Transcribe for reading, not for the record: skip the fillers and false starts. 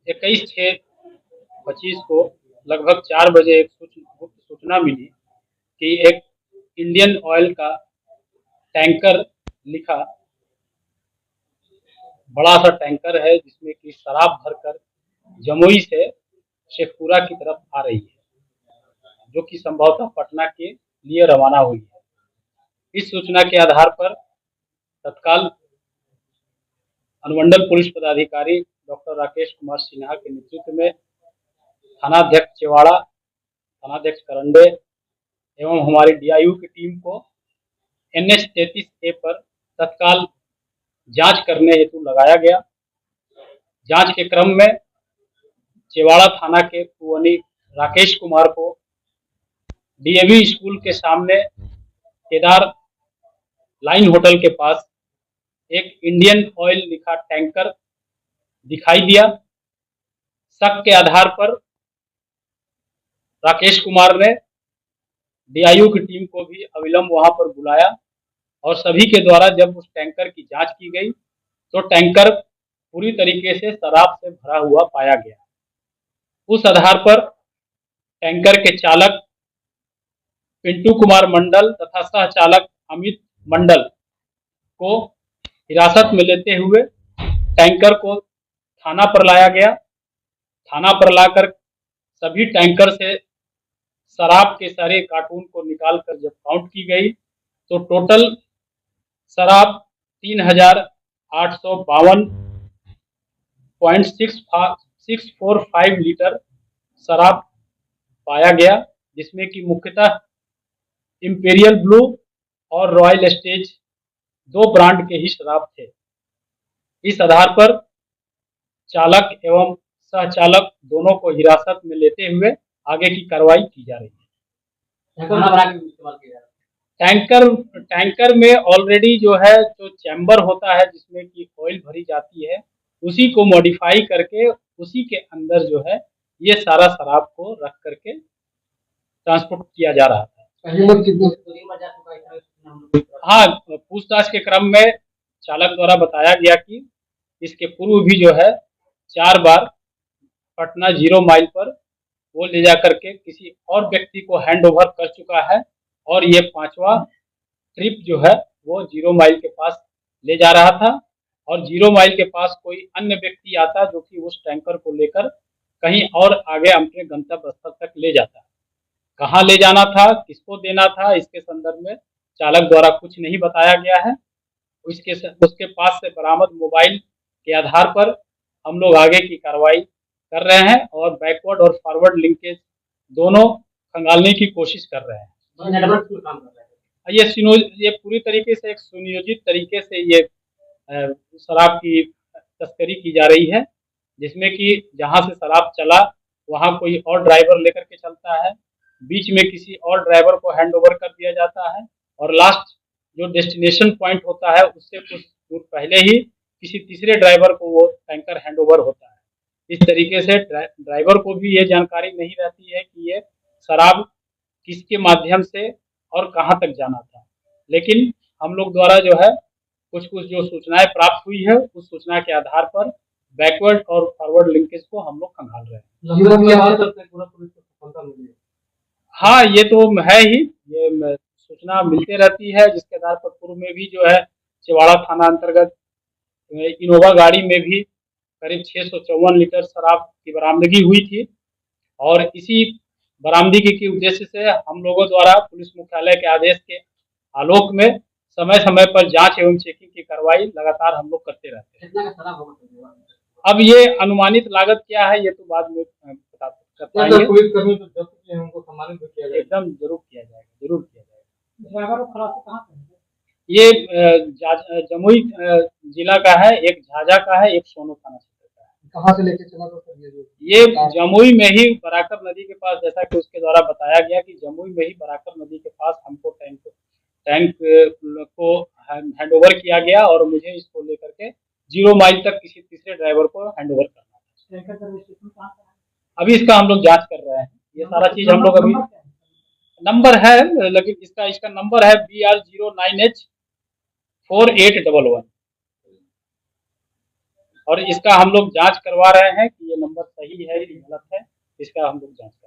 21/6/25 को लगभग 4 बजे एक गुप्त सूचना मिली कि एक इंडियन ऑयल का टैंकर लिखा बड़ा सा टैंकर है जिसमें कि शराब भरकर जमुई से शेखपुरा की तरफ आ रही है, जो कि संभवतः पटना के लिए रवाना हुई है। इस सूचना के आधार पर तत्काल अनुमंडल पुलिस पदाधिकारी डॉक्टर राकेश कुमार सिन्हा के नेतृत्व में थानाध्यक्ष चेवाड़ा, थानाध्यक्ष करंडे एवं हमारी डीआईयू की टीम को NH 33A पर तत्काल जांच करने हेतु लगाया गया। जांच के क्रम में चेवाड़ा थाना के पुअनी राकेश कुमार को DAV स्कूल के सामने केदार लाइन होटल के पास एक इंडियन ऑयल लिखा टैंकर दिखाई दिया। शक के आधार पर राकेश कुमार ने DIU की टीम को भी अविलंब वहां पर बुलाया और सभी के द्वारा जब उस टैंकर की जांच की गई तो टैंकर पूरी तरीके से शराब से भरा हुआ पाया गया। उस आधार पर टैंकर के चालक पिंटू कुमार मंडल तथा सह चालक अमित मंडल को हिरासत में लेते हुए टैंकर को थाना पर लाया गया। थाना पर लाकर सभी टैंकर से शराब के सारे कार्टून को निकालकर जब काउंट की गई तो टोटल शराब 3852.645 लीटर शराब पाया गया, जिसमें कि मुख्यतः इंपीरियल ब्लू और रॉयल स्टेज 2 ब्रांड के ही शराब थे। इस आधार पर चालक एवं सहचालक दोनों को हिरासत में लेते हुए आगे की कार्रवाई की जा रही है। टैंकर में ऑलरेडी जो है जो चैम्बर होता है जिसमें कि ऑयल भरी जाती है, उसी को मॉडिफाई करके उसी के अंदर जो है ये सारा शराब को रख करके ट्रांसपोर्ट किया जा रहा था। हाँ, पूछताछ के क्रम में चालक द्वारा बताया गया कि इसके पूर्व भी जो है 4 बार पटना 0 माइल पर वो ले जाकर के किसी और व्यक्ति को हैंड ओवर कर चुका है और ये 5वां ट्रिप जो है वो 0 माइल के पास ले जा रहा था और 0 माइल के पास कोई अन्य व्यक्ति आता जो कि उस टैंकर को लेकर कहीं और आगे अपने गंतव्य स्थल तक ले जाता। कहाँ ले जाना था, किसको देना था, इसके संदर्भ में चालक द्वारा कुछ नहीं बताया गया है। उसके पास से बरामद मोबाइल के आधार पर हम लोग आगे की कार्रवाई कर रहे हैं और बैकवर्ड और फॉरवर्ड लिंकेज दोनों खंगालने की कोशिश कर रहे हैं। ये पूरी तरीके से एक सुनियोजित तरीके से ये शराब की तस्करी की जा रही है, जिसमें कि जहां से शराब चला वहां कोई और ड्राइवर लेकर के चलता है, बीच में किसी और ड्राइवर को हैंड ओवर कर दिया जाता है और लास्ट जो डेस्टिनेशन पॉइंट होता है उससे कुछ दूर पहले ही किसी तीसरे ड्राइवर को वो टैंकर हैंड ओवर होता है। इस तरीके से ड्राइवर को भी ये जानकारी नहीं रहती है कि ये शराब किसके माध्यम से और कहाँ तक जाना था, लेकिन हम लोग द्वारा जो है कुछ जो सूचनाएं प्राप्त हुई है उस सूचना के आधार पर बैकवर्ड और फॉरवर्ड लिंकेज को हम लोग खंगाल रहे हैं। हाँ, ये तो है ही, ये सूचना मिलते रहती है, जिसके आधार पर पूर्व में भी जो है चेवाड़ा थाना अंतर्गत इनोवा गाड़ी में भी करीब 654 लीटर शराब की बरामदगी हुई थी और इसी बरामदगी के उद्देश्य से हम लोगों द्वारा पुलिस मुख्यालय के आदेश के आलोक में समय समय पर जांच एवं चेकिंग की कार्रवाई लगातार हम लोग करते रहते हैं। अब ये अनुमानित लागत क्या है ये तो बाद में बता पाएंगे। एकदम जरूर किया जाएगा। ये जमुई जिला का है, एक झाझा का है, एक सोनो थाना क्षेत्र का है। कहाँ से लेके चला था सर ये जमुई में ही बराकर नदी के पास, जैसा कि उसके द्वारा बताया गया कि जमुई में ही बराकर नदी के पास हमको टैंक को हैंड ओवर किया गया और मुझे इसको लेकर के 0 माइल तक किसी तीसरे ड्राइवर को हैंड ओवर करना था। अभी इसका हम लोग जांच कर रहे हैं, ये सारा चीज हम लोग अभी नंबर है, लेकिन इसका नंबर है BR09H4811। और इसका हम लोग जांच करवा रहे हैं कि ये नंबर सही है कि गलत है, इसका हम लोग जांच कर रहे हैं।